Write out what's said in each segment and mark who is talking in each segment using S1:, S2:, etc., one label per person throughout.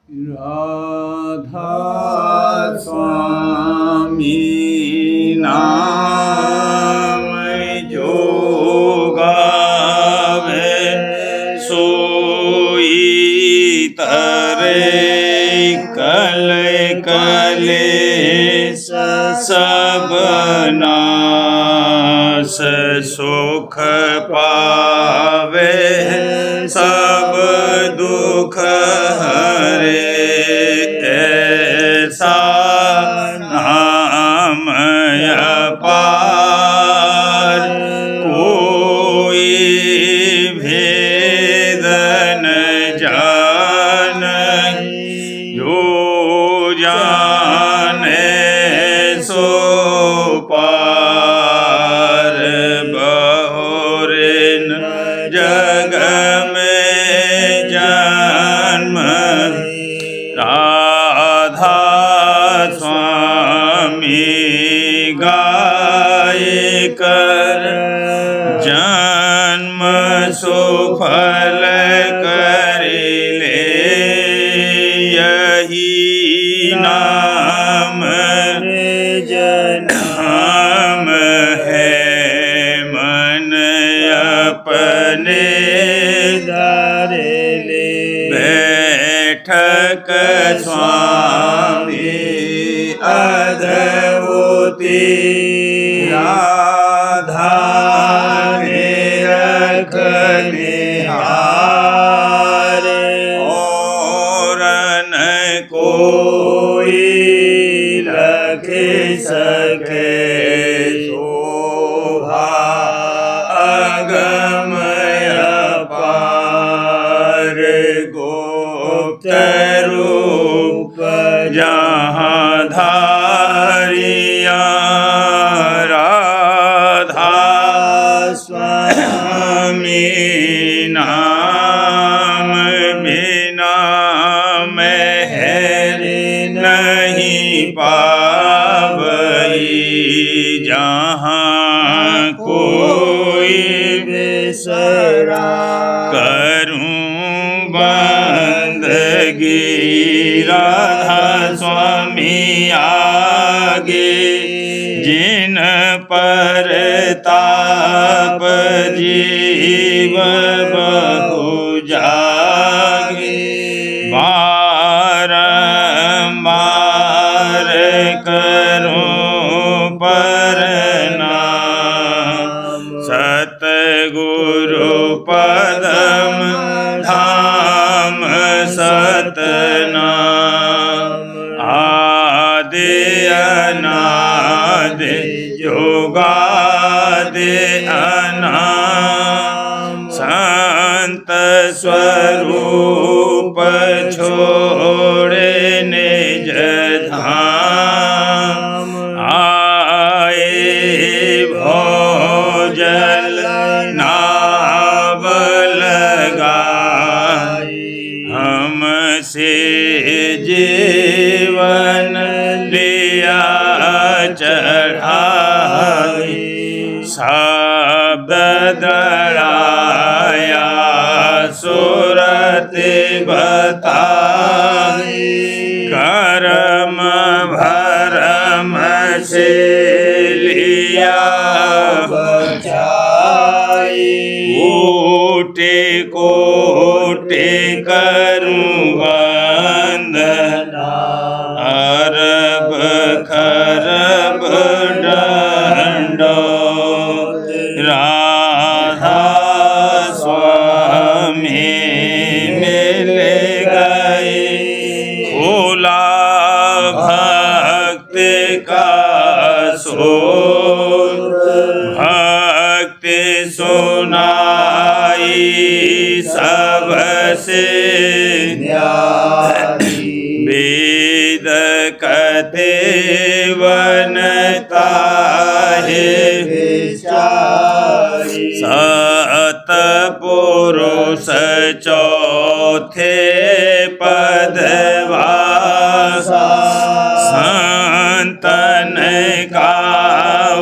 S1: राधा स्वामी नाम जो गावे सोई तरे कल कलेश सब नाश सुख पावे सब दुख हरे ऐसा नाम अपार कोई भेद न जाने जो जाने सो पार बहुरिन जग में जन्म राधा स्वामी गाय कर जन्म सुफल करिले यही नाम जन्म है मन अपने धारे बैठक स्वामी अद्भुति राधा रख निहार और न कोई रख सके शोभा अगम अपार गुप्त रूप जहाँ धारिया राधा स्वामी नाम बिना मेहर नहीं पावई जहाँ कोई बिसरा करूं बंदगी राधा स्वामी आगे जिन पर ताप जीव बहु जागे बारंबार करूं प्रणाम सतगुरु पदम धाम सतनाम आदि अनादि योगादि अनाम संत स्वरूप छोड़े निज धाम आए भोजल नाव लगाई हमसे जीवन लिया चढ़ाई शब्द दड़ाया सुरत बताई कर्म भरम से लिया बचाई कोटि कोटि करूं वंदना अरब खरब दंडोत राधा स्वामी मिल गए खोला भक्त का सोर भक्ति सुनाई सबसे वेद कथे वनता है सत पुरुष चौथे पदवासा संतन का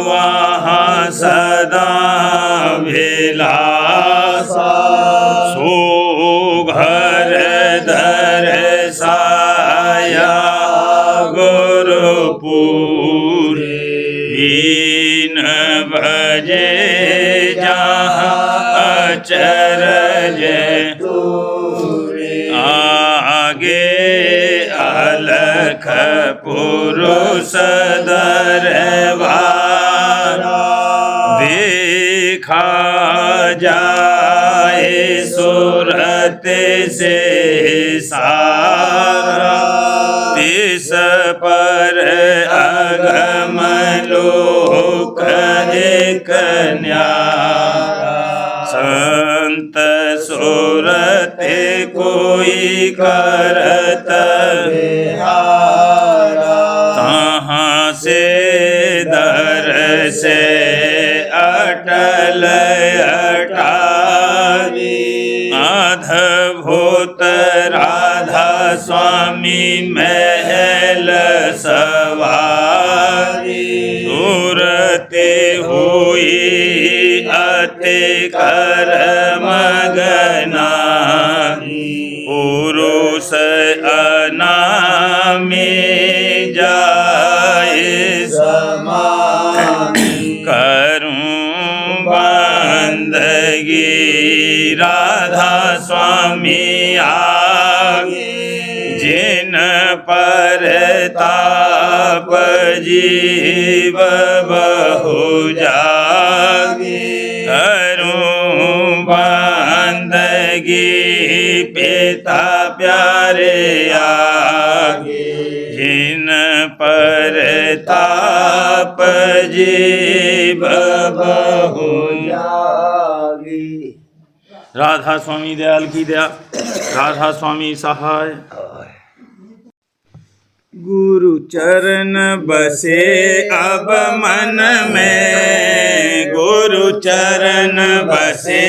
S1: वहाँ सदा विलासा सुघर दर सा पूरे दीन भजे जहाँ अचरज आगे अलख पुरुष दरबारा देखा जाए सूरत से सारा तिस पर अगम लोक एक न्यारा संत सूरत कोई करत विहारा तहाँ से दर से अटल अटारी अद्भुत राधा स्वामी महल सवारी सूरते हुई अति कर्म गनारी पुरुष अनामी जाए समानी करूं बंदगी राधा स्वामी आगे जिन पर ताप जीव बहु जागे करूं बंदगी पिता प्यारे आगे जिन पर ताप जीव बहु जागे। राधा स्वामी दयाल की दया, राधा स्वामी सहाय। गुरु चरण बसे अब मन में, गुरु चरण बसे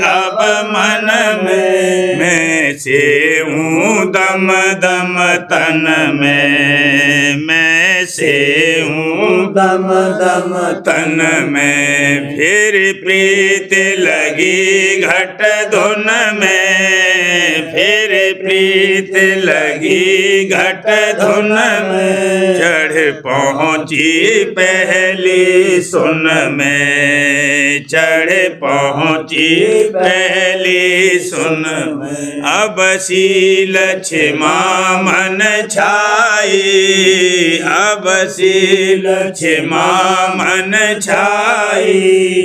S1: अब मन में, मैं से हूँ दम दम तन में, मैं से हूँ दम दम तन में। फिर प्रीत लगी घट धुन में, फिर प्रीत लगी घट धुन में, चढ़ पहुँची पहली सुन में, चढ़ पहुँची पहली सुन में। अब शील क्षमा मन छाई, अब शील क्षमा मन छाई,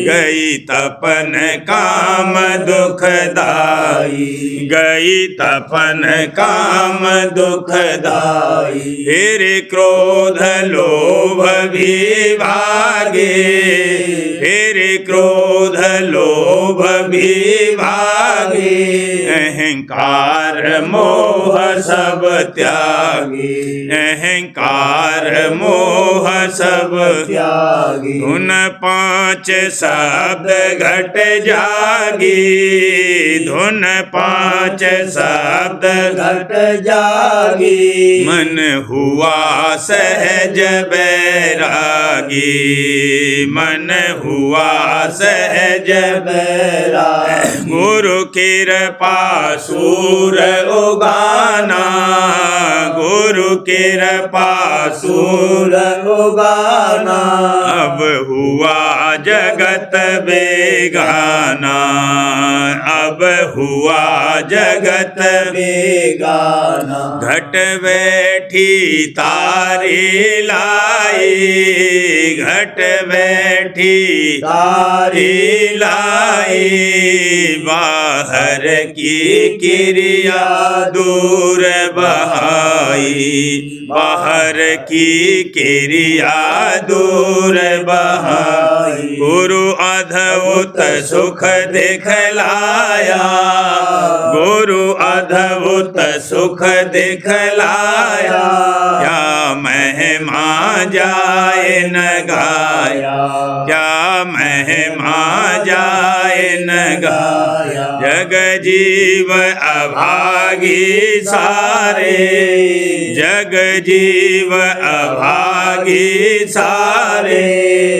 S1: गई तपन काम दुखदाई, गई तपन काम दुखदाई। फिर क्रोध लोभ भी भागे, फिर क्रोध लोभ भी भागे, अहंकार मोह सब त्यागी, अहंकार मोह सब त्यागी। उन पांच शब्द घट जागी, धुन पांच शब्द घट जागी, मन हुआ सहज बैरागी, मन हुआ सहज बैरागी। गुरु कृपा सूर उगाना, गुरु कृपा सूर उगाना, अब हुआ जगत बेगाना, अब हुआ जगत बेगाना। घट बैठी तारी लाई, घट बैठी तारी लाई, बाहर की क्रिया दूर बहाई, बाहर की क्रिया दूर बहाई। गुरु अद्भुत सुख दिखलाया, गुरु अद्भुत सुख दिखलाया, क्या महिमा जाए न गाया, क्या महिमा जाए न गाया। जग जीव अभागी सारे, जग जीव अभागी सारे,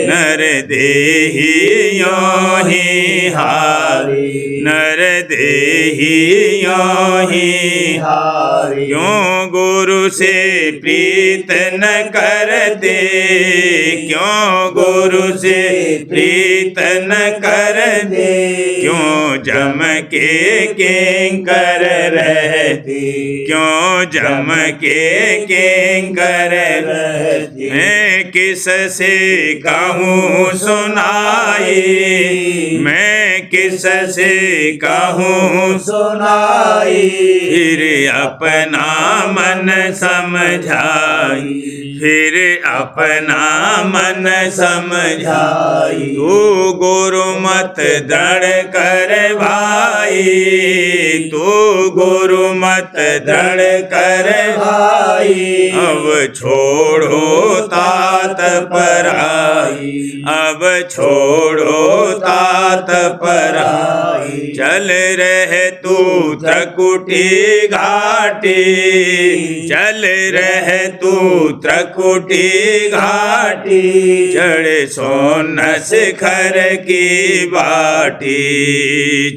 S1: नर देही यों ही हारे, नर देही योहि
S2: हारे।
S1: क्यों गुरु से प्रीत न करते, क्यों गुरु से प्रीत न करते, क्यों जम के किंकर रहते, क्यों जम के किंकर रहते। मैं किस से कहूँ सुनाई, मैं किस से कहूँ
S2: सुनाई।
S1: फिर अपना मन समझाई, फिर अपना मन समझाई। तू गुरु मत दृढ़ कर भाई, तू गुरु मत दृढ़ कर
S2: भाई।
S1: अब छोड़ो तात पराई, अब छोड़ो तात पराई। चल रहे तू त्रिकुटी घाटी, चल रहे तू त्रिकुटी घाटी। चढ़े सोन शिखर की बाटी,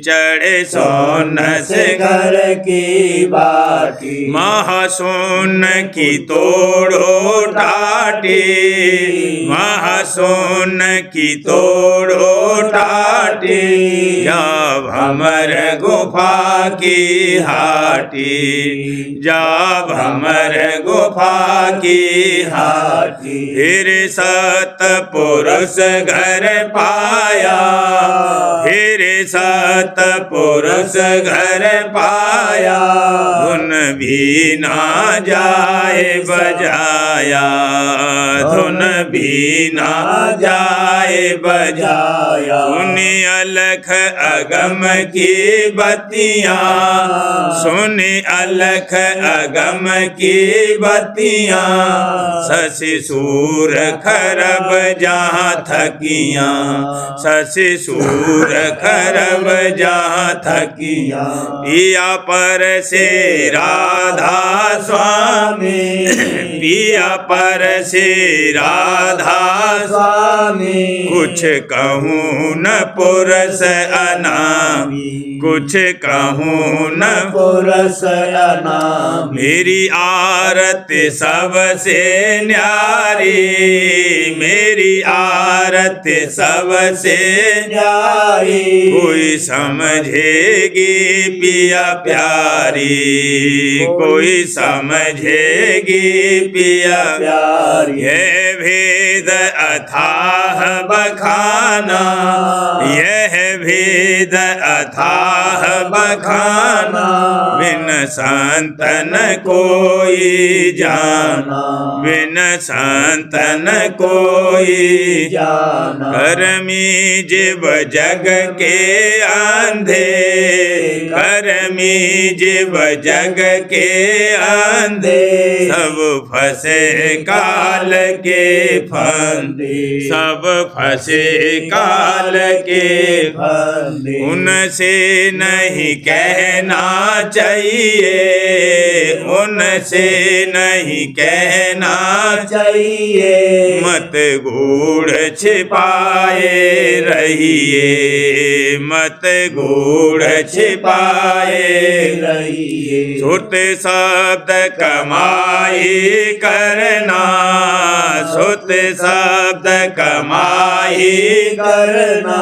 S1: चढ़े सोन शिखर
S2: की बाटी।
S1: महासोन की तोड़ो टाटी, महासोन की तोड़ो टाटी। जब हमर गुफा की हाटी, जब हमर गुफा की हाटी। फिर सतपुरुष घर पाया, फिर सतपुरुष घर पाया। धुन भी ना जाए बजाया, धुन भी ना जाए बजाया। सुनी अलख अगम की बत्तियाँ, सुनी अलख अगम की बत्तियाँ। शशि सूर खरब जहाँ थकियाँ, शशि सूर खरब जहाँ थकियाँ। पिया पर से राधा स्वामी, पिया पर से राधा स्वामी। कुछ कहूँ न पुरुष अनामी, कुछ कहूँ न
S2: पुरुष अनामी।
S1: मेरी आरती सबसे न्यारी, मेरी आरती सबसे
S2: न्यारी।
S1: कोई समझेगी पिया प्यारी, कोई समझेगी पिया
S2: प्यारी।
S1: यह भेद अथाह बखाना, यह भेद अथाह बखाना। बिन संतन कोई जाना, बिन संतन कोई
S2: जाना।
S1: करमी जीव जग के अंधे, करमी जीव जग के अंधे। सब फंसे काल के फंदे, सब फंसे काल के
S2: फंदे।
S1: उनसे नहीं कहना चाहिए, उनसे नहीं कहना
S2: चाहिए।
S1: मत गूढ़ छिपाए रहिए, मत गूढ़ छिपाए
S2: रहिए।
S1: सुत शब्द कमाई करना, सुत शब्द कमाई
S2: करना।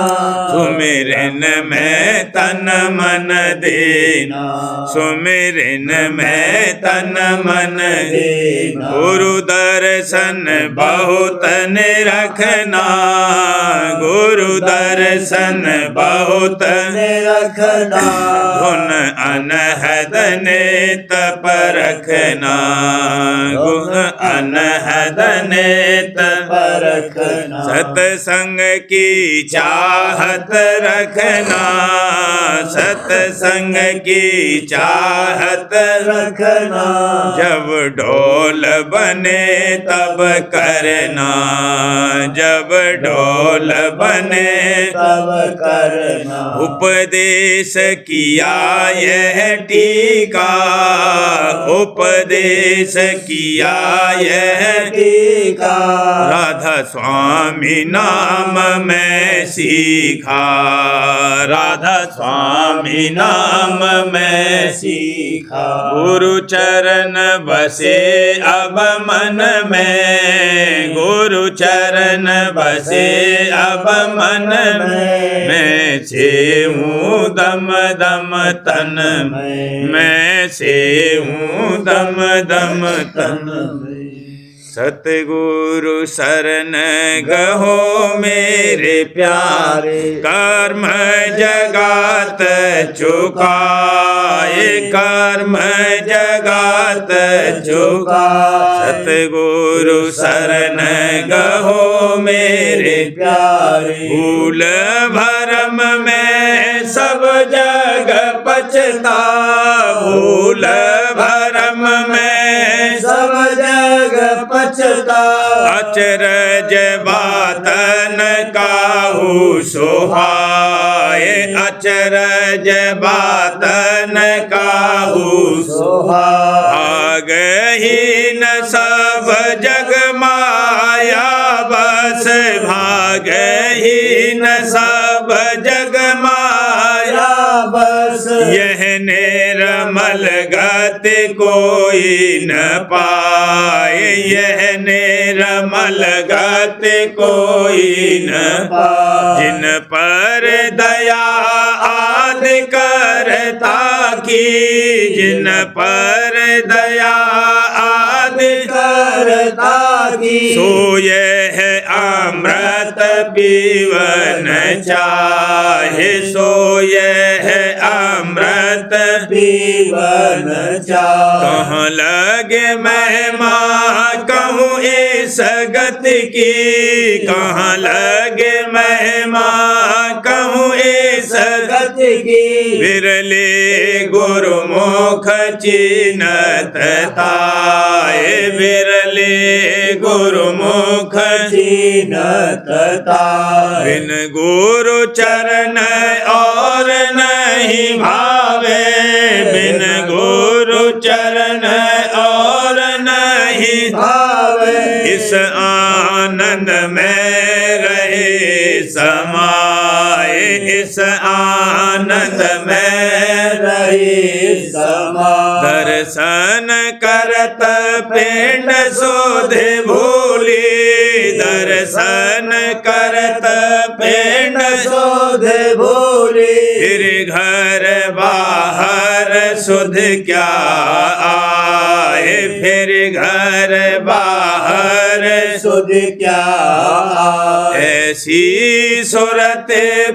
S1: सुमिरन में तन मन देना, सुमिरन में तन मन
S2: देना।
S1: गुरु दर्शन बहुत रखना, गुरु दर्शन बहुत
S2: रखना।
S1: धुन अनहद नेत पर रखना, गुण अनहद नेत
S2: पर रखना।
S1: सत्संग की चाहत रखना, सत्संग की चाहत
S2: रखना। रखना,
S1: जब ढोल बने तब करना, जब ढोल बने
S2: तब करना।
S1: उपदेश किया यह टीका, उपदेश किया यह
S2: टीका,
S1: राधा स्वामी नाम में सीखा, राधा स्वामी नाम में
S2: सीखा।
S1: गुरु चरण बसे अब मन में, गुरु चरण बसे अब मन में। मैं से हूँ दम दम तन में, मैं से हूँ दम दम तन में। सतगुरु शरण गहो मेरे प्यारे, कर्म जगात चुकाए, कर्म जगात चुकाए। सतगुरु शरण गहो मेरे
S2: प्यारे,
S1: भूल भरम में सब जग पछता, भूल भरम में
S2: सब जग पछता।
S1: अचरज बातन काहू सोहाए, अचरज बातन काहू
S2: सोहाए।
S1: भागहीन सब जग माया बस, भागहीन सब जग माया
S2: बस।
S1: यह निर्मल गति कोई न पाए, यह निर्मल गति कोई न पाए। जिन पर दया आदि करता की, जिन पर दया आदि
S2: करता की,
S1: सो यह अमृत पीवन चाहे, सो यह अमृत
S2: पीवन चाहे।
S1: कहाँ लगे महिमा कहूँ इस गति की, कहाँ लगे महिमा कहूँ इस
S2: गति की।
S1: विरले गुरुमुख चिन्हत ताए, विरले गुरुमुख
S2: चिन्हत ताए।
S1: बिन गुरु चरण और नहीं भावे, बिन गुरु चरण और नहीं
S2: भावे।
S1: इस आनंद में रहे समाए, इस आनंद में
S2: रहे समाए।
S1: दर्शन करत पिंड सोधे भूली, दर्शन करत पिंड
S2: सोधे भूली।
S1: फिर घर बाहर सुध क्या आए, फिर घर बाहर
S2: सुध क्या आए।
S1: ऐसी सूरत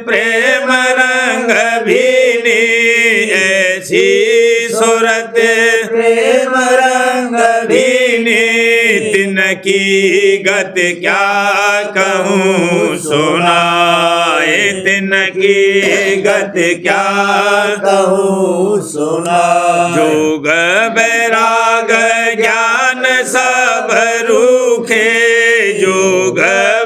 S1: प्रेम रंग भीनी, ऐसी सूरत
S2: प्रेम रंग
S1: भीनी। तिनकी गत क्या कहूँ सुनाए, तिनकी गत क्या
S2: कहूँ सुना।
S1: जोग बैराग ज्ञान सब रूखे, जोग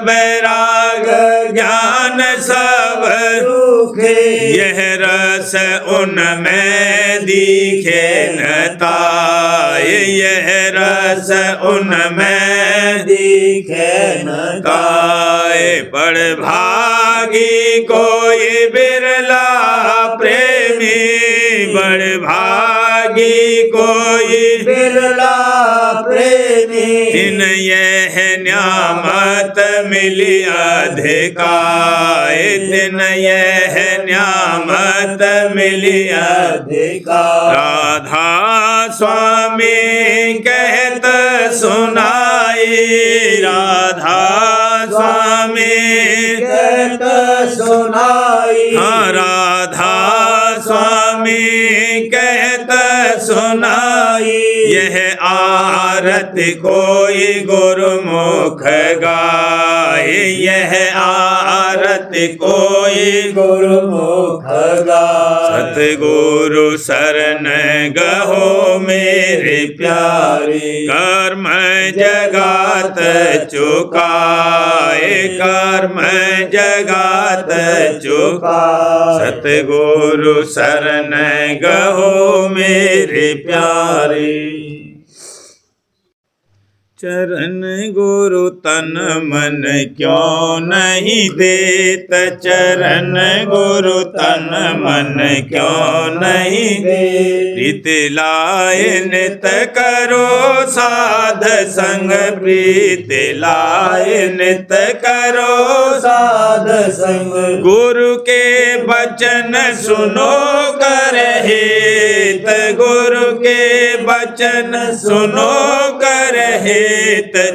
S1: बैराग ज्ञान सब
S2: रूखे।
S1: यह रस उनमें दिखे न ताए, यह रस उनमें
S2: दिखे न
S1: ताए। बड़ भागी कोई बिरला प्रेमी, बड़ भागी कोई
S2: बिरला प्रेमी।
S1: जिन यह न्यामत मिली अधिकाए, दिन यह न्यामत मिली
S2: अधिकार।
S1: राधा स्वामी कहत सुनाई, राधा स्वामी
S2: कहत सुनाई।
S1: हाँ, राधा स्वामी कहत सुनाई। यह आरती कोई गुरुमुख गाए, यह आरती कोई
S2: गुरुमुख गाए।
S1: सतगुरु शरण गहो मेरे प्यारे, कर्म जगात चुकाए, कर्म जगात चुकाए। सतगुरु शरण गहो मेरे प्यारे। चरण गुरु तन मन क्यों नहीं देत, चरण गुरु तन मन क्यों नहीं देत। प्रीत लाए नित करो साध संग, प्रीत लाए नित करो
S2: साध संग।
S1: गुरु के वचन सुनो कर हित, गुरु के वचन सुनो कर हित।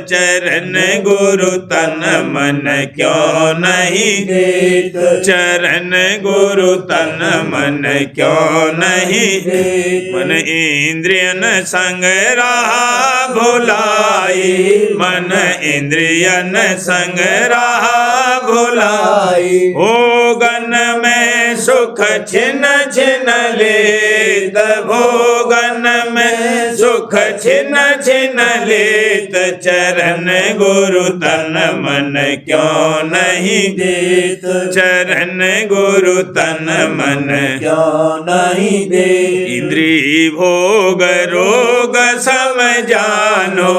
S1: चरण गुरु तन मन क्यों नहीं देत, चरण गुरु तन मन क्यों नहीं देत। मन इंद्रियन संग रहा भुलाई, मन इंद्रियन संग रहा भुलाई। हो गन में सुख छिन छिन लेत, भोगन में सुख छिन छिन लेत। चरण गुरु तन मन क्यों नहीं देत, चरण गुरु तन मन
S2: क्यों नहीं देत।
S1: इंद्री भोग रोग सम जानो,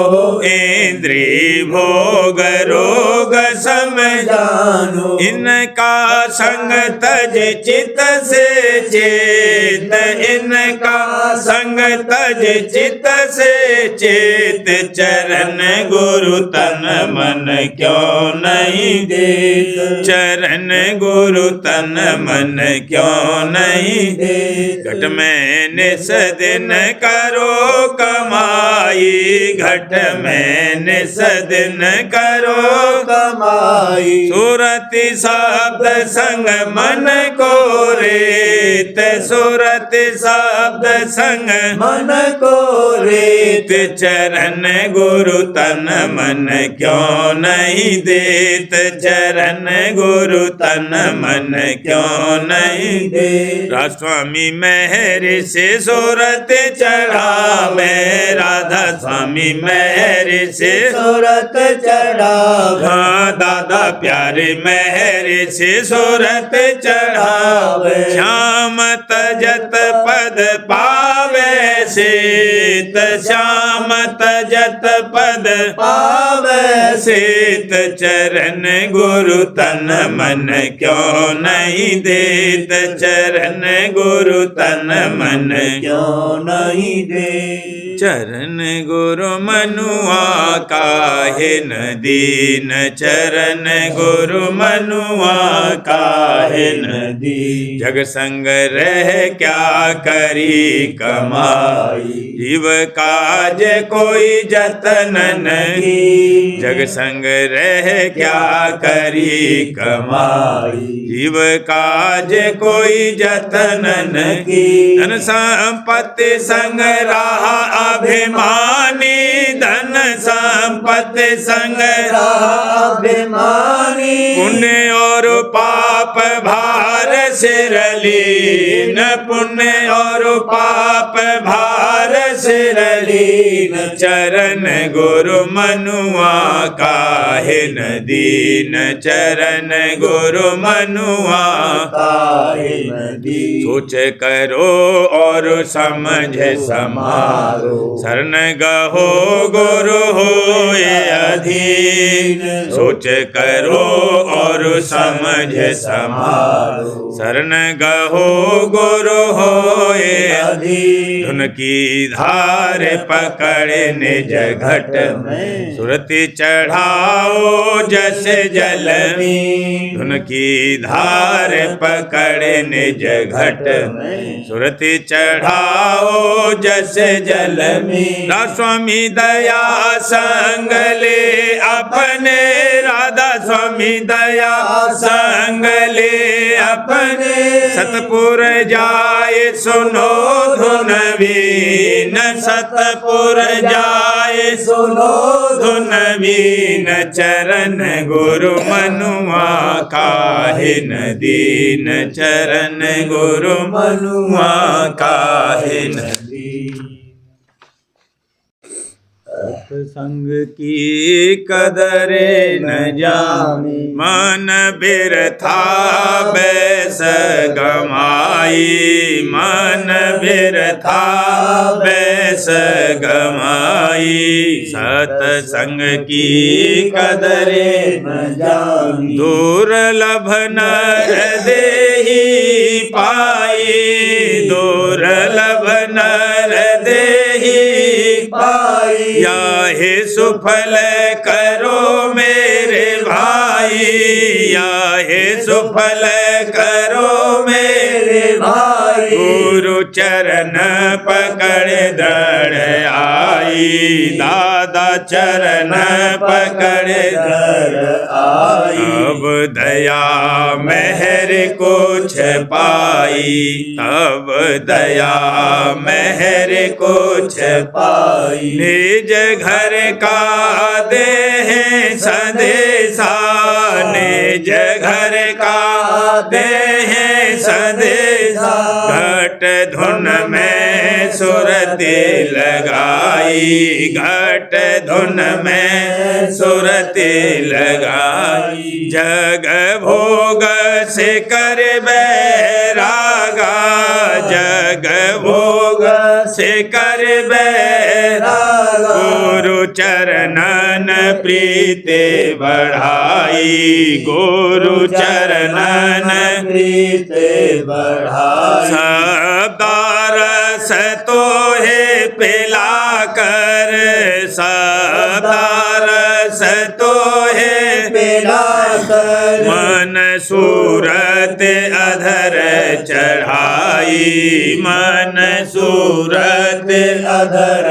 S1: इंद्री भोग रोग सम
S2: जानो।
S1: इनका संग तज चित से चेत, इनका संग तज चित से चेत। चरण गुरु तन मन क्यों नहीं देत, चरण गुरु तन मन क्यों नहीं देत। घट में निस दिन करो कमाई, घट में निस दिन करो
S2: कमाई।
S1: सुरति शब्द संग मन को रेत, सुरति शब्द संग
S2: मन को रेत।
S1: चरण गुरु तन मन क्यों नहीं देत, चरण गुरु तन मन क्यों नहीं देत। राधास्वामी मेहर से सूरत चढ़ावे, राधा स्वामी मेहर से
S2: सूरत चढ़ावे।
S1: हाँ दादा प्यारे मेहर से सूरत चढ़ावे। श्याम तजत पद पावे सेत, श्याम तजत पद
S2: पावे
S1: सेत। चरण गुरु तन मन क्यों नहीं देत, चरण गुरु तन मन
S2: क्यों नहीं देत।
S1: चरण गुरु मनुआ काहे न दीन, चरण गुरु मनुआ काहे न दीन। जग संग रह क्या करी कमाई, जीव काज कोई जतन नहीं। जग संग रह क्या करी कमाई, जीव काज कोई जतन नहीं। धन संपत्ति संग रहा अभिमानी, धन संपत्ति संग
S2: अभिमानी।
S1: पुण्य और पाप भार सिरलीन, पुण्य और पाप भार सिरलीन। चरण गुरु मनुआ काहे न दीन, चरण गुरु मनुआ
S2: काहे न दीन।
S1: सोच करो और समझ समारो, शरण गहो गुरु होए अधीन। सोच करो और समझ समारो, शरण गहो गुरु होए अधीन। धुन की धार पकड़े निज घट में, सुरति चढ़ाओ जस जल में। धुन की धार पकड़े निज घट में, सुरति चढ़ाओ जस जल में। स्वामी दया संग ले अपने राधा स्वामी दया संग ले अपने सतपुर जाए सुनो धुन वीन सतपुर जाए
S2: सुनो
S1: धुन वीन चरण गुरु मनुआ काहे न दीन चरण गुरु मनुआ काहे न सत्संग की कदरे न जाने मन बिरथा बैस गमाई मन बिरथा बैस गमाई सत्संग की कदरे
S2: न जानी
S1: दुर्लभ नर देहि पाई दुर्लभ नर देहि
S2: पाई
S1: याहे सुफल करो मेरे भाई याहे सुफल करो मेरे
S2: भाई
S1: गुरु चरण पकड़ दड़ आई दादा चरण पकड़
S2: दर आई
S1: अब दया मेहर कुछ पाई तब दया मेहर कुछ
S2: पाई
S1: निज घर का देह संदेशा निज घर का देह संदेशा घट धुन में सुरती लगाई घट धुन में सुरती लगाई जग भोग से कर बैरागा जग भोग से कर बैरागा गुरु चरणन प्रीति बढ़ाई गुरु चरणन
S2: प्रीति बढ़ाई
S1: सबदारस तो है पिला कर सबदारस तो है
S2: पिला कर
S1: मन सूरत अधर चढ़ाई मन सूरत
S2: अधर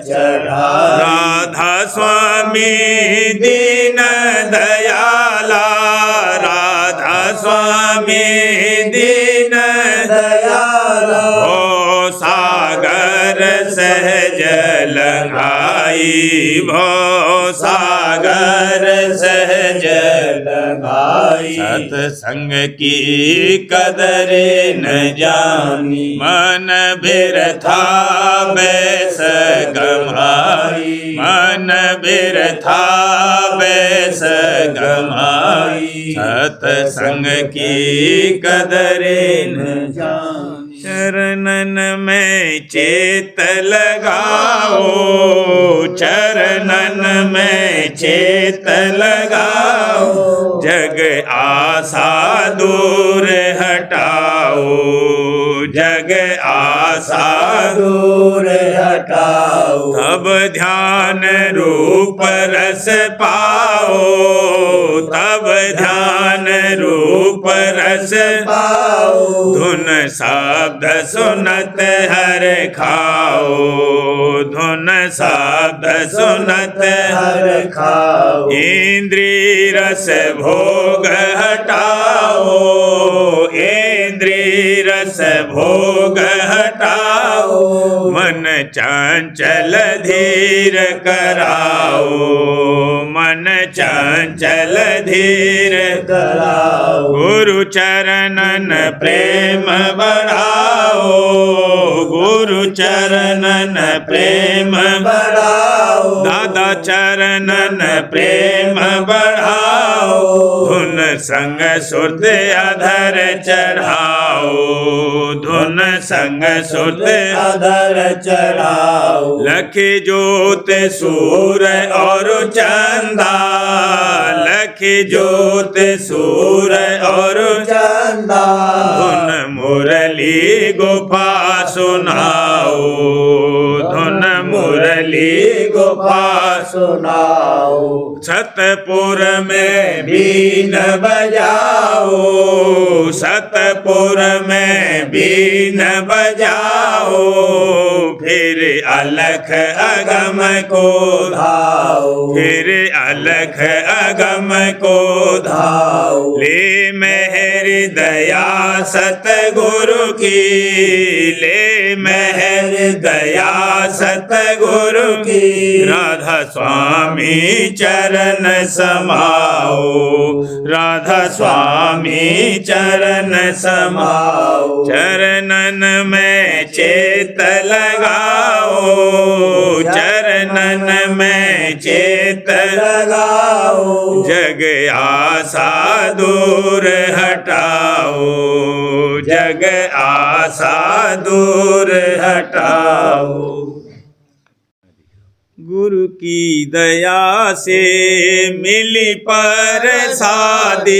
S2: चढ़ाई
S1: राधा स्वामी दीन दयाला राधा स्वामी दीन
S2: दयाला
S1: भो सागर सहज लंघाई भो सागर सहज
S2: लगाई
S1: सत्संग की कदरे न जानी मन बिरथा बैस गमाई मन बिरथा बैस गमाई सत्संग की कदरे न
S2: जानी
S1: चरणन में चित लगाओ चरणन में चित लगाओ जग आशा दूर हटाओ जग आशा
S2: दूर हटाओ
S1: तब ध्यान रूप रस पाओ तब ध्यान रूप रस
S2: पाओ
S1: धुन शब्द सुनत हर खाओ धुन शब्द सुनत
S2: हर खाओ
S1: इंद्रिय रस भोग हटाओ इंद्रिय रस भोग हटाओ मन चंचल धीर कराओ मन चंचल धीर
S2: कराओ
S1: गुरु चरणन प्रेम बढ़ाओ गुरु चरणन प्रेम
S2: बढ़ाओ
S1: दादा चरणन प्रेम बढ़ाओ धुन संग सुरत अधर चढ़ाओ धुन संग सुरत
S2: अधर चढ़ाओ
S1: लखी ज्योत सूर और चंदा लखी ज्योत सूर और
S2: चंदा
S1: धुन मुरली गोपा सुनाओ धुन मुरली चली
S2: गोपा सुनाओ,
S1: सतपुर में
S2: बीन बजाओ,
S1: सतपुर में बीन बजाओ, फिर अलख अगम को
S2: धाओ,
S1: फिर अलख अगम को
S2: धाओ,
S1: ले मेहर दया सतगुरु की, ले मेहर दया सतगुरु की, राधा स्वामी चरण समाओ, राधा स्वामी चरण समाओ, चरणन में चेत लगाओ, चरणन में चेत
S2: लगाओ,
S1: जग आशा दूर हटाओ, जग आशा दूर हटाओ। गुरु की दया से मिली प्रसादी,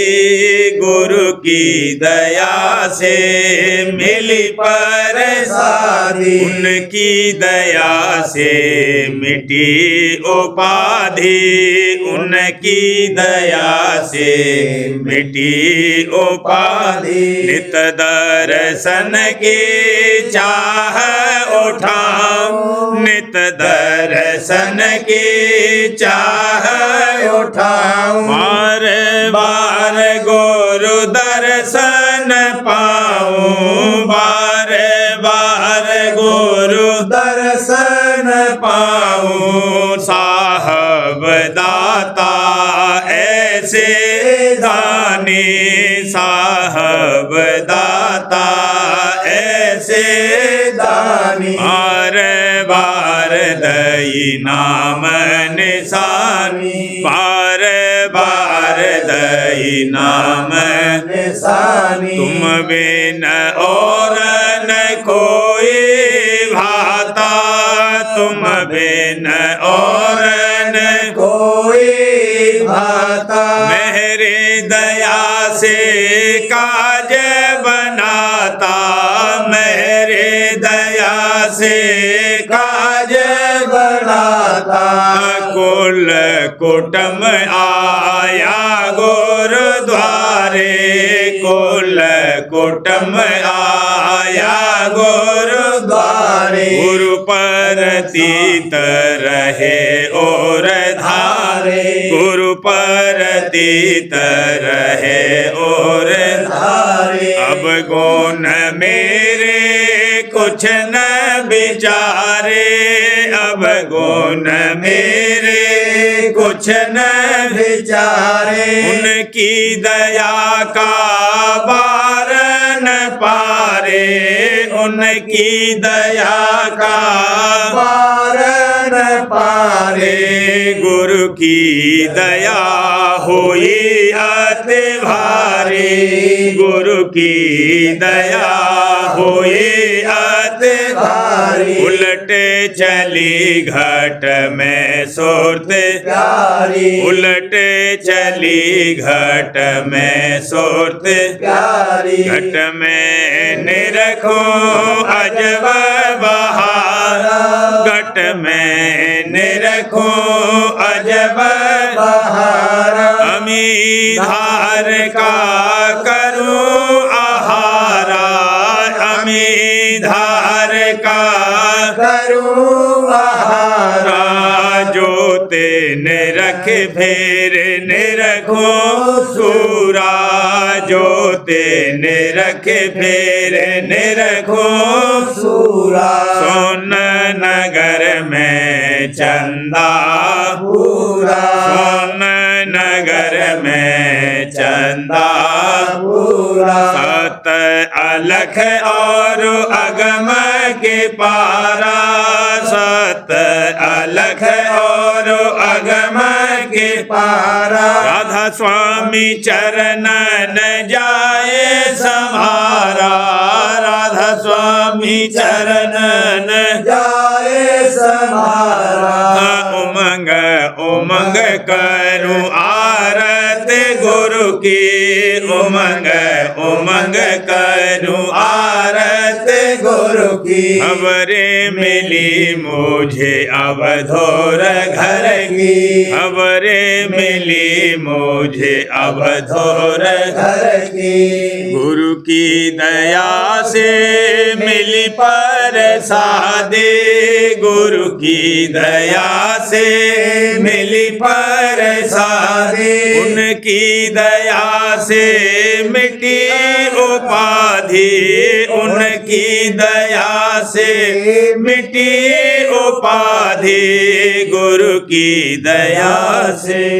S1: गुरु की दया से मिली प्रसादी, उनकी दया से मिटी उपाधि, उनकी दया से मिटी उपाधि, नित दर्शन की चाह उठाऊं, नित दर्शन की चाह
S2: उठाऊं,
S1: बार बार गुरु दर्शन पाऊं, बार बार गुरु
S2: दर्शन
S1: पाऊं, साहब दाता ऐसे दानी, साहब दाता ऐसे
S2: दानी,
S1: बार बार दई नाम निशानी, बार बार दई नाम
S2: निशानी,
S1: तुम बिन और न कोई भाता, तुम बिन और न
S2: कोई भाता,
S1: मेरे दया से काज बनाता, मेरे दया से काज
S2: बनाता,
S1: कुल कुटुंब आया गुरुद्वारे, कुल कुटुंब आया गुरुद्वारे, गुरु परतीत रहे और धारे, गुरु परतीत रहे और
S2: धारे,
S1: अब गुण मेरे कुछ न विचारे, अब गुण मेरे कुछ न
S2: विचारे,
S1: उनकी दया का बार न पारे, उनकी दया का
S2: पार न पारे,
S1: गुरु की दया हुई अति भारी, गुरु की दया हुई अति
S2: भारी,
S1: उलटे चली घट में सुरत
S2: प्यारी,
S1: उलटे चली घट में सुरत
S2: प्यारी,
S1: घट में निरखो अजब बहारा, घट में निरखो अजब
S2: बहारा,
S1: अमी धार का करूं आहारा, अमी धार का
S2: करूं आहारा,
S1: जोते निरख फेर निरखो सूरा, जोते निरख फेर निरखो
S2: सूरा,
S1: सोन नगर में चंदा
S2: पूरा,
S1: सोन नगर में चंदा
S2: पूरा,
S1: सत अलख और अगम के पारा, सत अलख और अगम के
S2: पारा,
S1: राधा स्वामी चरणन जाए समारा, राधा स्वामी चरणन
S2: जाए समारा,
S1: उमंग उमंग करूं आरत गुरु की, उमंग उमंग करूं आरत गुरु
S2: गुरु की
S1: खबरे मिली मुझे अवधूर घर की, खबरे मिली मुझे अवधूर
S2: घर की।
S1: गुरु की दया से मिली परसादी, गुरु की दया से मिली परसादी, उनकी दया से मिटी उपाधि, उनकी दया से मिटी उपाधि, गुरु की दया से।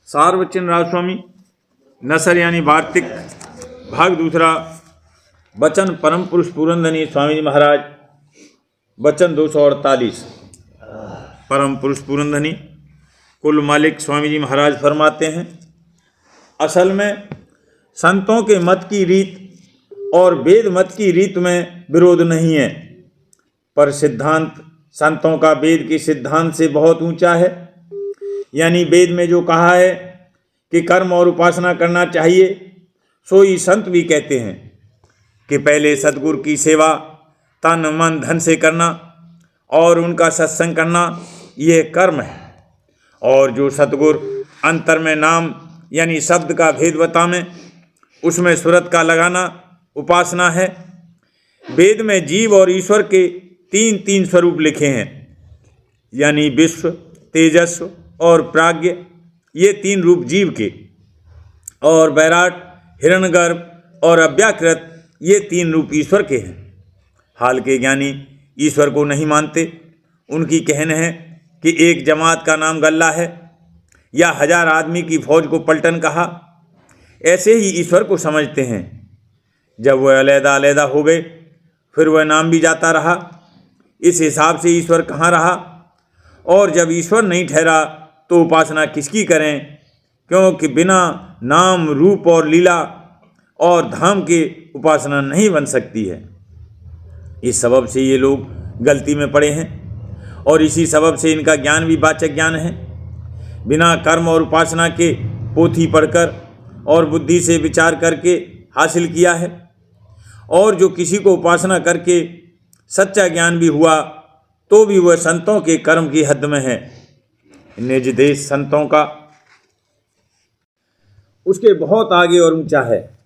S1: सार बच्चन राजस्वामी नसर यानी वार्तिक भाग दूसरा। वचन परम पुरुष पूरनधनी स्वामी जी महाराज। वचन 248। परम पुरुष पूरनधनी कुल मालिक स्वामी जी महाराज फरमाते हैं, असल में संतों के मत की रीत और वेद मत की रीत में विरोध नहीं है, पर सिद्धांत संतों का वेद के सिद्धांत से बहुत ऊंचा है। यानी वेद में जो कहा है कि कर्म और उपासना करना चाहिए, सो ही संत भी कहते हैं कि पहले सद्गुरु की सेवा तन मन धन से करना और उनका सत्संग करना, ये कर्म है। और जो सद्गुरु अंतर में नाम यानी शब्द का भेद बतावें, उसमें सुरत का लगाना उपासना है। वेद में जीव और ईश्वर के तीन तीन स्वरूप लिखे हैं, यानी विश्व, तेजस्व और प्राज्ञ, ये तीन रूप जीव के, और वैराट, हिरण्यगर्भ और अव्याकृत, ये तीन रूप ईश्वर के हैं। हाल के ज्ञानी ईश्वर को नहीं मानते। उनकी कहन है कि एक जमात का नाम गल्ला है या 1000 आदमी की फौज को पलटन कहा, ऐसे ही ईश्वर को समझते हैं। जब वह अलहदा अलहदा हो गए, फिर वह नाम भी जाता रहा। इस हिसाब से ईश्वर कहाँ रहा? और जब ईश्वर नहीं ठहरा तो उपासना किसकी करें? क्योंकि बिना नाम, रूप और लीला और धाम के उपासना नहीं बन सकती है। इस सबब से ये लोग गलती में पड़े हैं और इसी सबब से इनका ज्ञान भी वाचक ज्ञान है। बिना कर्म और उपासना के पोथी पढ़कर और बुद्धि से विचार करके हासिल किया है। और जो किसी को उपासना करके सच्चा ज्ञान भी हुआ तो भी वह संतों के कर्म की हद में है। निज देश संतों का उसके बहुत आगे और ऊंचा है।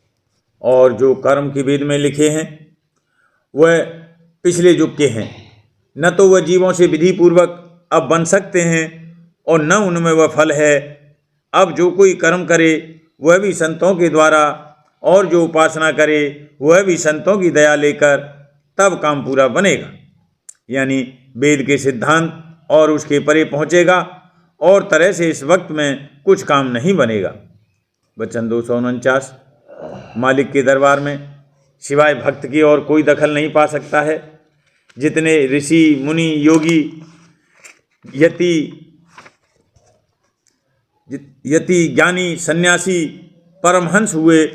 S1: और जो कर्म की वेद में लिखे हैं वह पिछले युग के हैं, न तो वह जीवों से विधि पूर्वक अब बन सकते हैं और न उनमें वह फल है। अब जो कोई कर्म करे वह भी संतों के द्वारा, और जो उपासना करे वह भी संतों की दया लेकर, तब काम पूरा बनेगा। यानी वेद के सिद्धांत और उसके परे पहुँचेगा, और तरह से इस वक्त में कुछ काम नहीं बनेगा। वचन 249। मालिक के दरबार में सिवाय भक्त की और कोई दखल नहीं पा सकता है। जितने ऋषि, मुनि, योगी, यति, ज्ञानी, सन्यासी, परमहंस हुए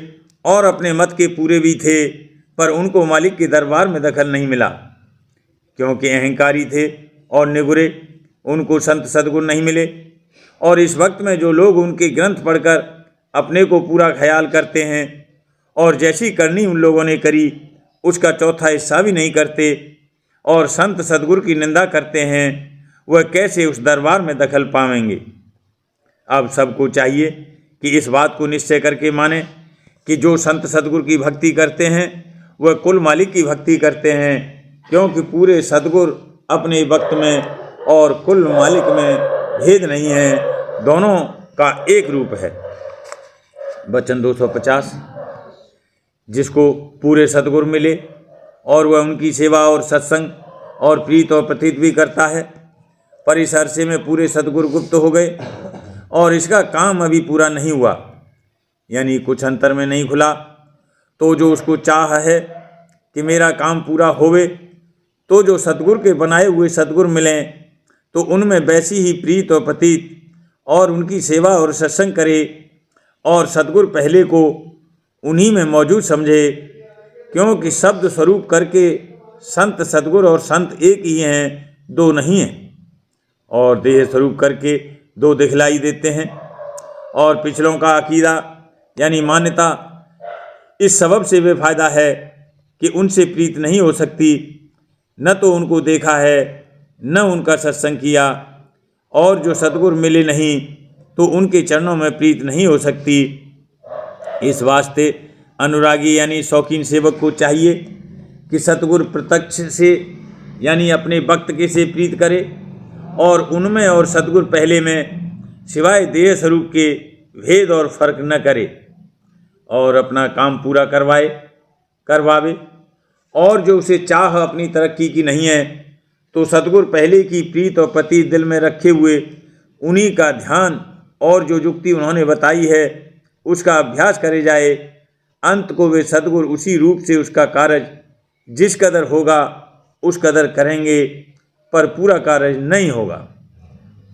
S1: और अपने मत के पूरे भी थे, पर उनको मालिक के दरबार में दखल नहीं मिला, क्योंकि अहंकारी थे और निगुरे। उनको संत सद्गुरु नहीं मिले। और इस वक्त में जो लोग उनके ग्रंथ पढ़कर अपने को पूरा ख्याल करते हैं और जैसी करनी उन लोगों ने करी उसका चौथा हिस्सा भी नहीं करते और संत सद्गुरु की निंदा करते हैं, वह कैसे उस दरबार में दखल पाएंगे? अब सबको चाहिए कि इस बात को निश्चय करके माने कि जो संत सद्गुरु की भक्ति करते हैं वह कुल मालिक की भक्ति करते हैं, क्योंकि पूरे सद्गुरु अपने वक्त में और कुल मालिक में भेद नहीं है, दोनों का एक रूप है। वचन 250। जिसको पूरे सद्गुरु मिले और वह उनकी सेवा और सत्संग और प्रीत और प्रतीत भी करता है, पर इस अरसे में पूरे सद्गुरु गुप्त हो गए और इसका काम अभी पूरा नहीं हुआ, यानी कुछ अंतर में नहीं खुला, तो जो उसको चाह है कि मेरा काम पूरा होवे, तो जो सद्गुरु के बनाए हुए सद्गुरु मिलें तो उनमें वैसी ही प्रीत और प्रतीत और उनकी सेवा और सत्संग करे, और सद्गुरु पहले को उन्हीं में मौजूद समझे, क्योंकि शब्द स्वरूप करके संत सद्गुरु और संत एक ही हैं, दो नहीं हैं। और देह स्वरूप करके दो दिखलाई देते हैं। और पिछलों का अकीदा यानी मान्यता इस सबब से बेफायदा है कि उनसे प्रीत नहीं हो सकती, न तो उनको देखा है न उनका सत्संग किया, और जो सद्गुरु मिले नहीं तो उनके चरणों में प्रीत नहीं हो सकती। इस वास्ते अनुरागी यानी शौकीन सेवक को चाहिए कि सतगुरु प्रत्यक्ष से यानी अपने भक्त के से प्रीत करे और उनमें और सतगुरु पहले में सिवाय देह स्वरूप के भेद और फर्क न करे और अपना काम पूरा करवावे। और जो उसे चाह अपनी तरक्की की नहीं है तो सतगुरु पहले की प्रीत और पति दिल में रखे हुए उन्हीं का ध्यान और जो युक्ति उन्होंने बताई है उसका अभ्यास करे जाए। अंत को वे सतगुरु उसी रूप से उसका कार्य जिस कदर होगा उस कदर करेंगे, पर पूरा कार्य नहीं होगा।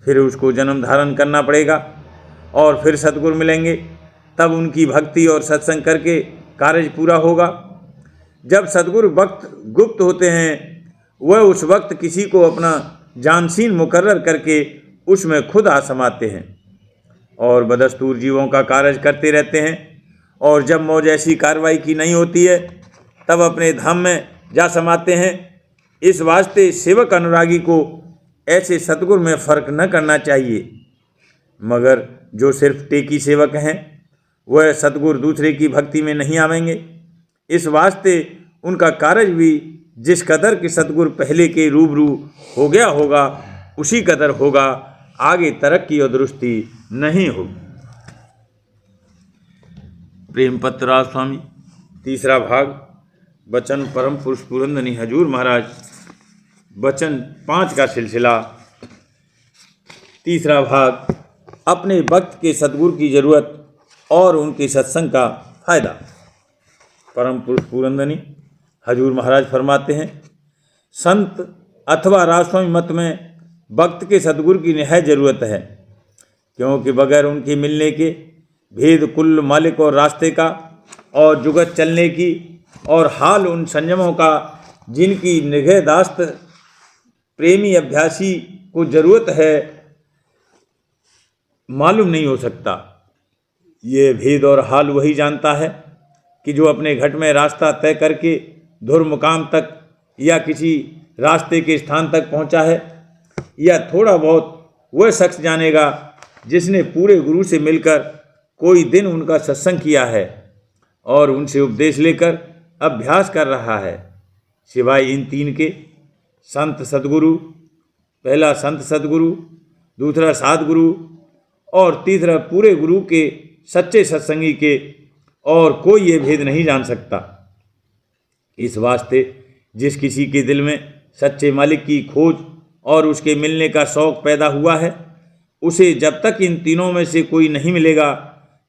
S1: फिर उसको जन्म धारण करना पड़ेगा और फिर सतगुरु मिलेंगे, तब उनकी भक्ति और सत्संग करके कार्य पूरा होगा। जब सतगुरु वक्त गुप्त होते हैं वह उस वक्त किसी को अपना जानशीन मुकर्रर करके उसमें खुद आ समाते हैं और बदस्तूर जीवों का कार्य करते रहते हैं, और जब मौज ऐसी कार्रवाई की नहीं होती है तब अपने धाम में जा समाते हैं। इस वास्ते सेवक अनुरागी को ऐसे सतगुरु में फर्क न करना चाहिए, मगर जो सिर्फ टेकी सेवक हैं वह सतगुरु दूसरे की भक्ति में नहीं आवेंगे। इस वास्ते उनका कार्य भी जिस कदर के सतगुरु पहले के रूबरू हो गया होगा उसी कदर होगा, आगे तरक्की और दुरुस्ती नहीं होगी। प्रेम पत्र राज स्वामी तीसरा भाग वचन परम पुरुष पुरंदनी हजूर महाराज वचन 5 का सिलसिला। तीसरा भाग अपने भक्त के सतगुरु की जरूरत और उनके सत्संग का फायदा। परम पुरुष पुरंदनी हजूर महाराज फरमाते हैं, संत अथवा राजस्वामी मत में भक्त के सतगुरु की निहायत जरूरत है, क्योंकि बगैर उनके मिलने के भेद कुल मालिक और रास्ते का और जुगत चलने की और हाल उन संयमों का जिनकी निगहदाश्त प्रेमी अभ्यासी को जरूरत है मालूम नहीं हो सकता। ये भेद और हाल वही जानता है कि जो अपने घट में रास्ता तय करके धुर मुकाम तक या किसी रास्ते के स्थान तक पहुंचा है, या थोड़ा बहुत वह शख्स जानेगा जिसने पूरे गुरु से मिलकर कोई दिन उनका सत्संग किया है और उनसे उपदेश लेकर अभ्यास कर रहा है। सिवाय इन 3 के संत सद्गुरु, पहला संत सद्गुरु, दूसरा साधगुरु और तीसरा पूरे गुरु के सच्चे सत्संगी के, और कोई ये भेद नहीं जान सकता। इस वास्ते जिस किसी के दिल में सच्चे मालिक की खोज और उसके मिलने का शौक़ पैदा हुआ है, उसे जब तक इन तीनों में से कोई नहीं मिलेगा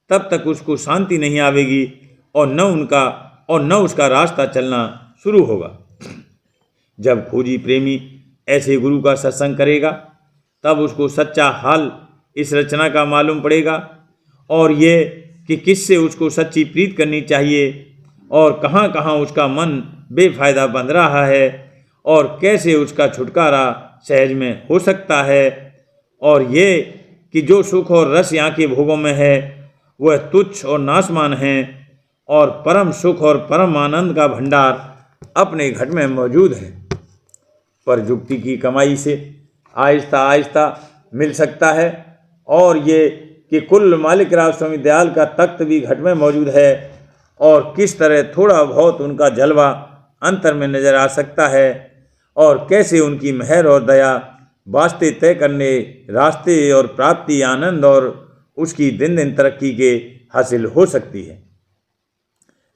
S1: तब तक उसको शांति नहीं आवेगी और न उसका रास्ता चलना शुरू होगा। जब खोजी प्रेमी ऐसे गुरु का सत्संग करेगा तब उसको सच्चा हाल इस रचना का मालूम पड़ेगा, और ये कि किससे उसको सच्ची प्रीत करनी चाहिए और कहाँ कहाँ उसका मन बेफायदा बंध रहा है और कैसे उसका छुटकारा सहज में हो सकता है, और ये कि जो सुख और रस यहाँ के भोगों में है वह तुच्छ और नाशमान हैं और परम सुख और परम आनंद का भंडार अपने घट में मौजूद है, पर युक्ति की कमाई से आहिस्ता आहिस्ता मिल सकता है। और ये कि कुल मालिक राज स्वामी दयाल का तख्त भी घट में मौजूद है और किस तरह थोड़ा बहुत उनका जलवा अंतर में नजर आ सकता है, और कैसे उनकी मेहर और दया वास्ते तय करने रास्ते और प्राप्ति आनंद और उसकी दिन दिन तरक्की के हासिल हो सकती है।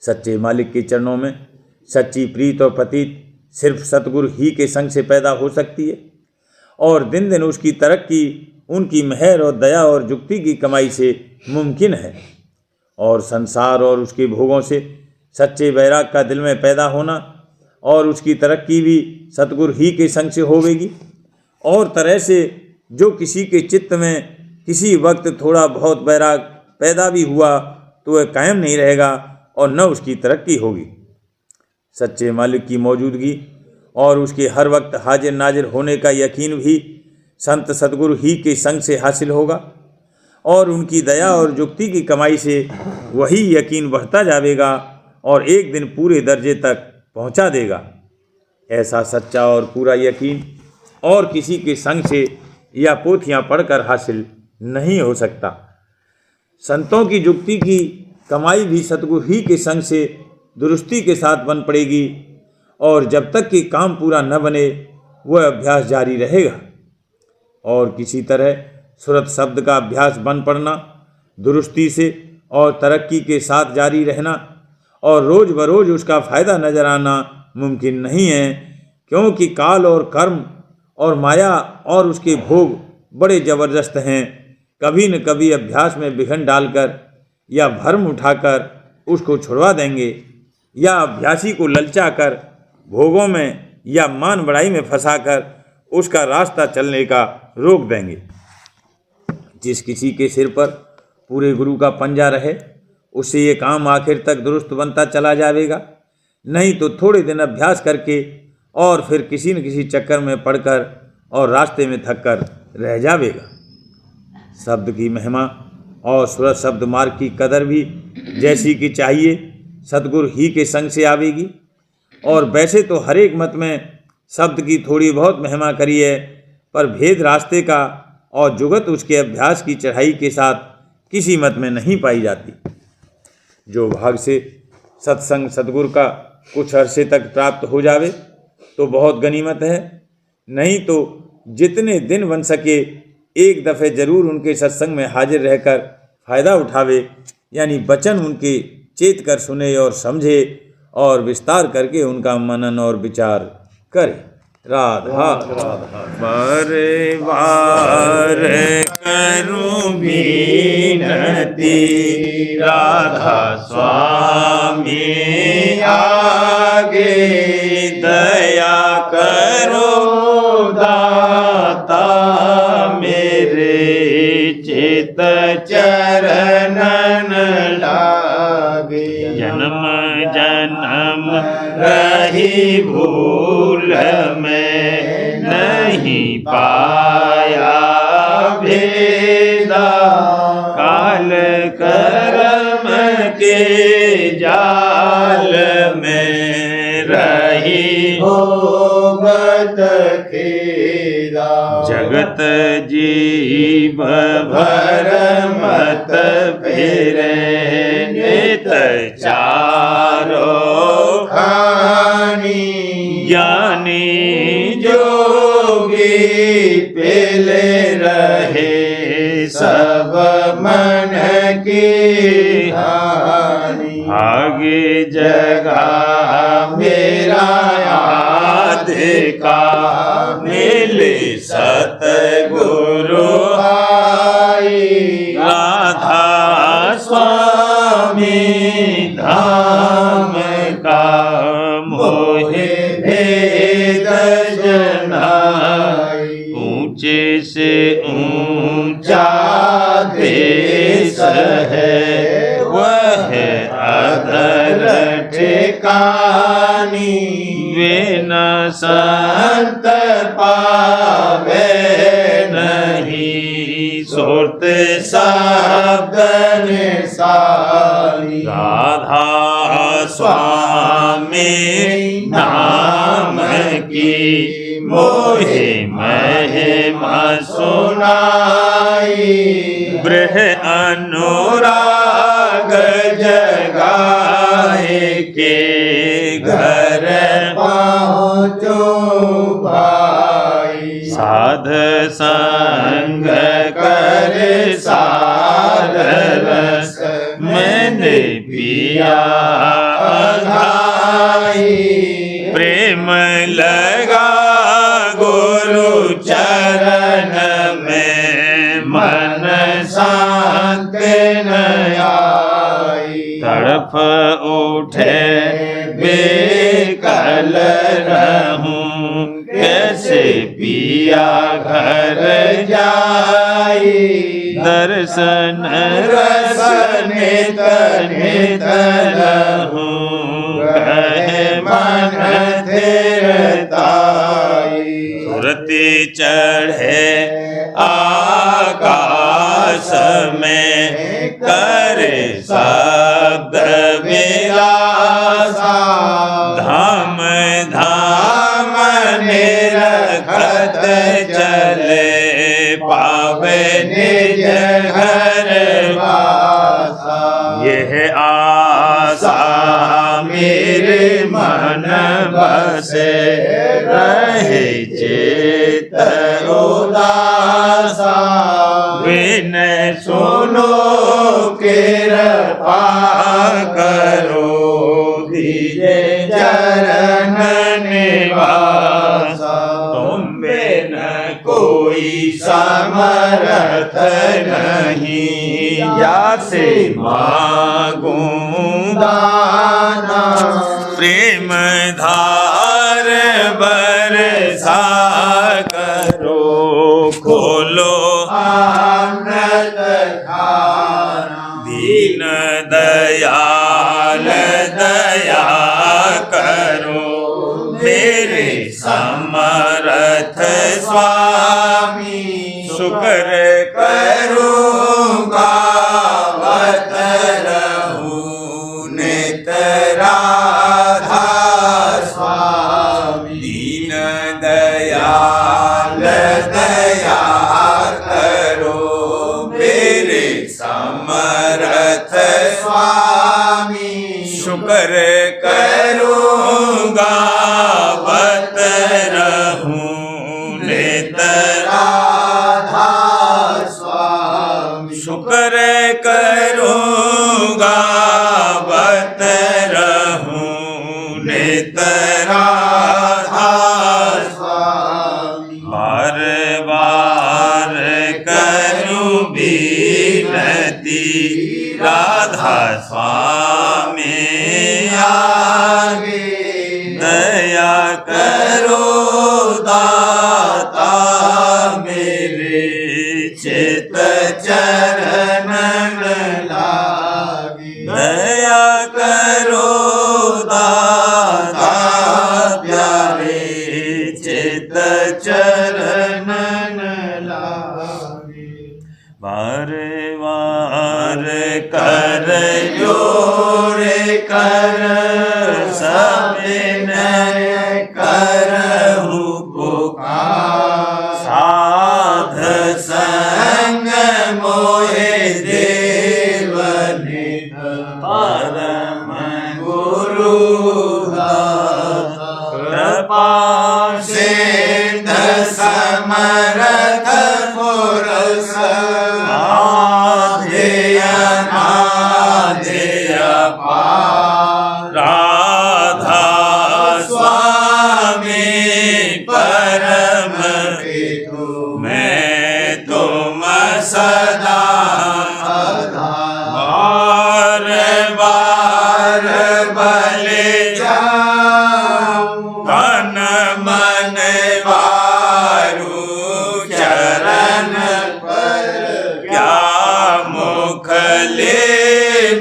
S1: सच्चे मालिक के चरणों में सच्ची प्रीत और प्रतीत सिर्फ सतगुरु ही के संग से पैदा हो सकती है, और दिन दिन उसकी तरक्की उनकी मेहर और दया और युक्ति की कमाई से मुमकिन है। और संसार और उसके भोगों से सच्चे वैराग का दिल में पैदा होना और उसकी तरक्की भी सतगुरु ही के संग से होवेगी। और तरह से जो किसी के चित्त में किसी वक्त थोड़ा बहुत वैराग पैदा भी हुआ तो वह कायम नहीं रहेगा और न उसकी तरक्की होगी। सच्चे मालिक की मौजूदगी और उसके हर वक्त हाजिर नाजिर होने का यकीन भी संत सतगुरु ही के संग से हासिल होगा, और उनकी दया और युक्ति की कमाई से वही यकीन बढ़ता जाएगा और एक दिन पूरे दर्जे तक पहुंचा देगा। ऐसा सच्चा और पूरा यकीन और किसी के संग से या पोथियां पढ़कर हासिल नहीं हो सकता। संतों की जुक्ति की कमाई भी सतगुरु ही के संग से दुरुस्ती के साथ बन पड़ेगी, और जब तक कि काम पूरा न बने वह अभ्यास जारी रहेगा। और किसी तरह सुरत शब्द का अभ्यास बन पड़ना, दुरुस्ती से और तरक्की के साथ जारी रहना और रोज बरोज उसका फायदा नजर आना मुमकिन नहीं है, क्योंकि काल और कर्म और माया और उसके भोग बड़े जबरदस्त हैं। कभी न कभी अभ्यास में विघ्न डालकर या भरम उठाकर उसको छुड़वा देंगे, या अभ्यासी को ललचाकर भोगों में या मान बढ़ाई में फंसाकर उसका रास्ता चलने का रोक देंगे। जिस किसी के सिर पर पूरे गुरु का पंजा रहे उससे ये काम आखिर तक दुरुस्त बनता चला जाएगा, नहीं तो थोड़े दिन अभ्यास करके और फिर किसी न किसी चक्कर में पड़कर और रास्ते में थक कर रह जाएगा। शब्द की महिमा और सुरत शब्द मार्ग की कदर भी जैसी कि चाहिए सतगुरु ही के संग से आवेगी। और वैसे तो हर एक मत में शब्द की थोड़ी बहुत महिमा करी है, पर भेद रास्ते का और जुगत उसके अभ्यास की चढ़ाई के साथ किसी मत में नहीं पाई जाती। जो भाग से सत्संग सतगुरु का कुछ अरसे तक प्राप्त हो जावे तो बहुत गनीमत है, नहीं तो जितने दिन बन सके एक दफ़े जरूर उनके सत्संग में हाजिर रहकर फ़ायदा उठावे, यानी वचन उनके चेत कर सुने और समझे और विस्तार करके उनका मनन और विचार करे। राधा बार बार करूं विनती, राधा स्वामी आगे दया करो दाता मेरे, चित चरणन लागे। जन्म जन्म रही भूल में नहीं पाया भेदा, काल कर्म के जाल में रही भोगत खेदा। जगत जीव भर मत फेरे, नित चारो खानी, ज्ञानी जोगी पेले रहे सब मन की हानि। आगे जगा मेरा आधे का, मिले सतगुरु आई। राधा स्वामी धाम का मोहे भेद जनाई। ऊंचे से ऊंचा देश है वह अधर ठिकानी, वे न संत पावे नहीं, सुरत शब्द निसारी। राधा स्वामी नाम की मोहे महिमा सुनाई, ब्रह अनुराग जगाए के घर पहुँचो भाई। साध संग कर सार रस मैंने पिया घाई, प्रेम लगा गुरु चरण में मन शांत न आई। तड़प उठे बेकल रहूं, कैसे पिया घर जाई। दर्शन रस नित नित रहूं, कहे मन थिरताई। सुरति चढ़े आकाश में करे शब्द मिला, गावत चले पावे निज घर
S2: वासा।
S1: यह आशा मेरे मन बसे रहे चित
S2: उदासा।
S1: विनय सुनो
S2: कृपा
S1: करो दीजे
S2: चरण निवासा।
S1: तुम बिन कोई
S2: समर्थ
S1: नहीं या से मांगूं
S2: दाना।
S1: प्रेम धार बरसा करो खोलो
S2: अमृत धारा।
S1: दीन दयाल दया करो मेरे समर्थ स्वामी। शुक्र
S2: करूँगा गावत रहूं नित राधा स्वामी।
S1: दीन दयाल दया करो मेरे समर्थ
S2: स्वामी।
S1: शुक्र करूँगा बत रहूं नित
S2: राधा स्वामी।
S1: शुक्र करूँगा बत रहूं नित राधा
S2: स्वामी।
S1: बार बार करूं विनती राधा स्वामी
S2: आगे
S1: दया करो दाता मेरे चित
S2: चरण लागे।
S1: दया करो दाता प्यारे चित चरण
S2: लागे।
S1: बार बार कर जोड़े कर सविनय करहु पुकार। साध संग मोहे देव निध परम गुरु दाता। कृपा
S2: सिद्ध समर्थ पुरुष
S1: आधेय नाधेय पार। राधा स्वामी परम
S2: पितु
S1: मैं तुम सदा
S2: आधार।
S1: बार बार बले
S2: जाऊं
S1: तन मन वारु चरण
S2: पर
S1: क्या मुख ले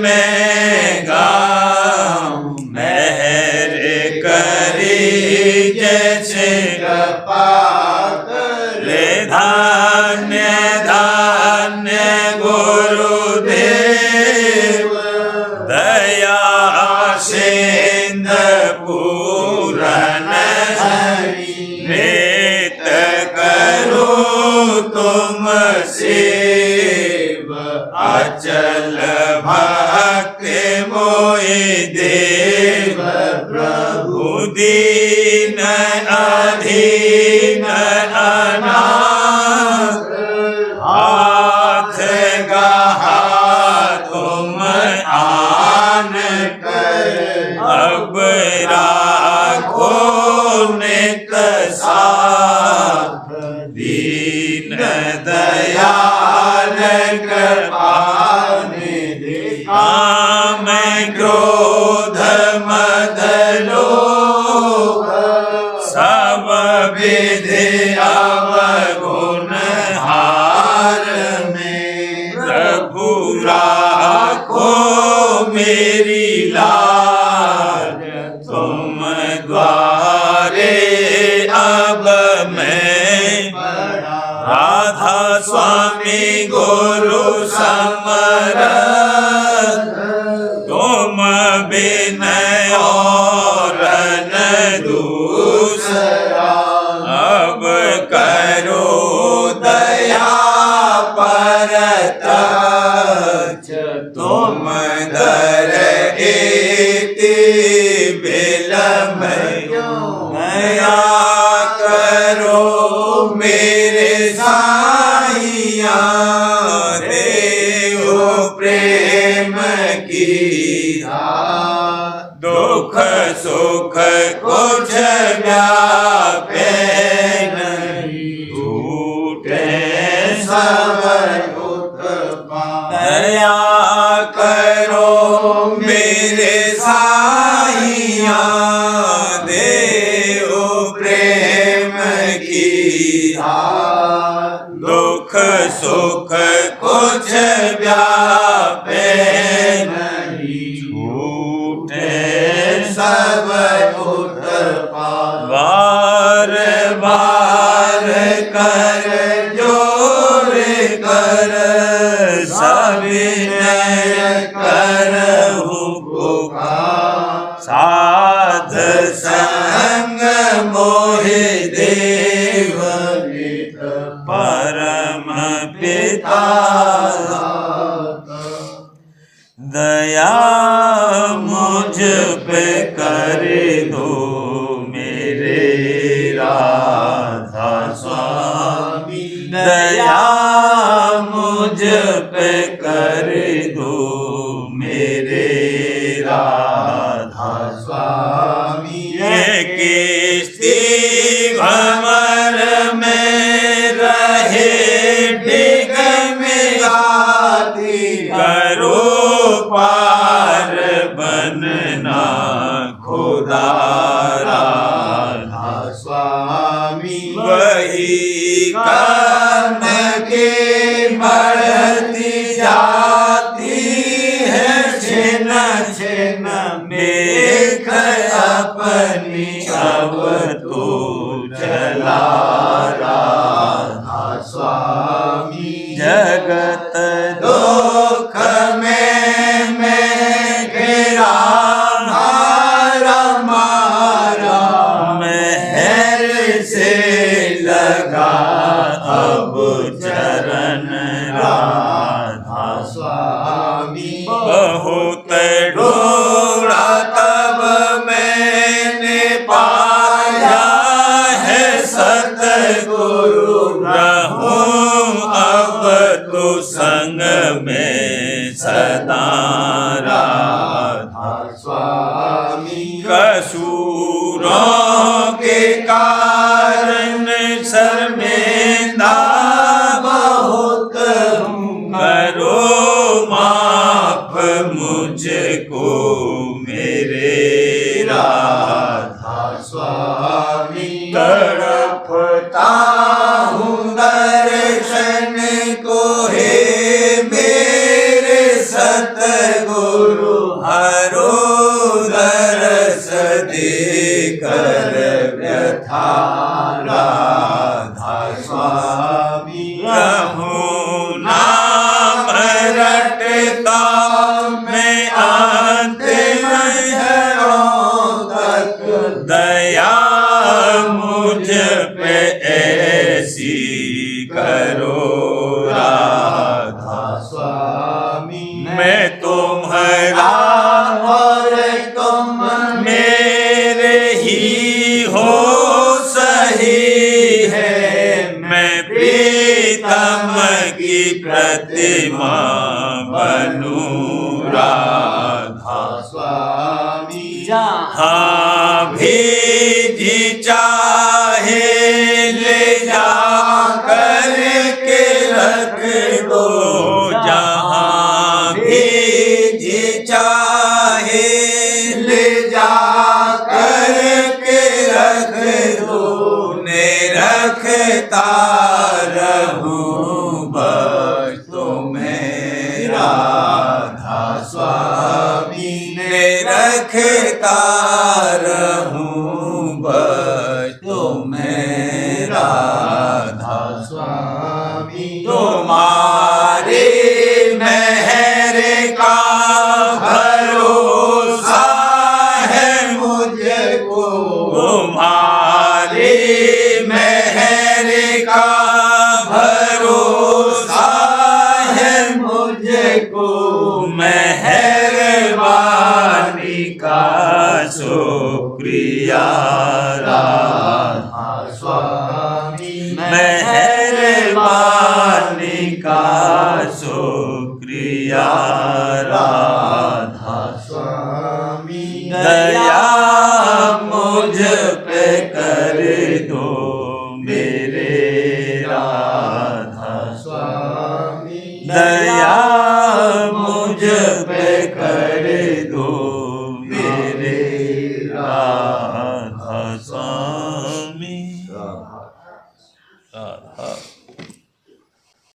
S1: मैं गाऊं। मेहर करी जैसे
S2: कृपा
S1: रे धान्य धान्य गुरुदेव दया सिंध पूरन
S2: हरि।
S1: रेत करो तुम सेव अचल भक्ति मोहि देव प्रभु दीन अधीन अनाथ। हाथ गहा तुम आन
S2: कर
S1: अब राखो नित साथ। दीन दयाल कृपा निधि काम क्रोध मद लोभ सब विधि अवगुण हार में। प्रभु राखो मेरी लाज तुम द्वारे अब मैं। राधा स्वामी गुरु समर्थ तुम बिनय और न दूसरा। अब मेरे साईया देओ प्रेम की दुख सुख कुछ व्यापे नहीं टूटे सब दया करो मेरे साईया देओ प्रेम की दुख सुख कुछ व्यापे नहीं छूटे सब बार बार कर जोर कर सविनय करहु पुकार साध संग मोहि देव परम पिता दया मुझ पे कर दो मेरे राधा स्वामी दया मुझ पे कर दो मेरे राधा स्वामी किस्ती भंवर में रहे डिग में गाती करो पार बनना खुदा राधा स्वामी वही कर्म के बढ़ती जाती है छिन छिन देख अपनी अब तो चला राधा स्वामी जगत दुख में मैं घिरा मारा मारा महर से लगा अब चरण राधा स्वामी बहुत ढूंढा तब मैंने पाया है सतगुरु रहूं अब तो संग में सदा राधा स्वामी कसूरों के कारण शर्मिंदा बहुत हूँ करो माफ मुझको मेरे राधा स्वामी तड़पता हूँ दर्शन को हे मेरे सतगुरु हरो दरस देकर व्यथा राधा स्वामी रहूं नाम रटता मैं अंतिम क्षणों तक दया मुझ पे ऐसी करो राधा स्वामी मैं तुम्हारा और तुम मेरे ही हो सही है मैं प्रीतम की प्रतिमा बनूं राधा स्वामी जहाँ भी जी चाहे ले जा कर के रख दो जहाँ भी जी चाहे ले जा कर के रख दो ने रखता रहूं बस तुम्हें राधा स्वामी ने रखता रहूं बस तुम्हें राधा स्वामी तुम्हारे मेहर का भरोसा है मुझको तुम्हारे मेहर का भरोसा है मुझको मेहरबानी का शुक्रिया राधा स्वामी मैं
S3: मेहरबानी का शुक्रिया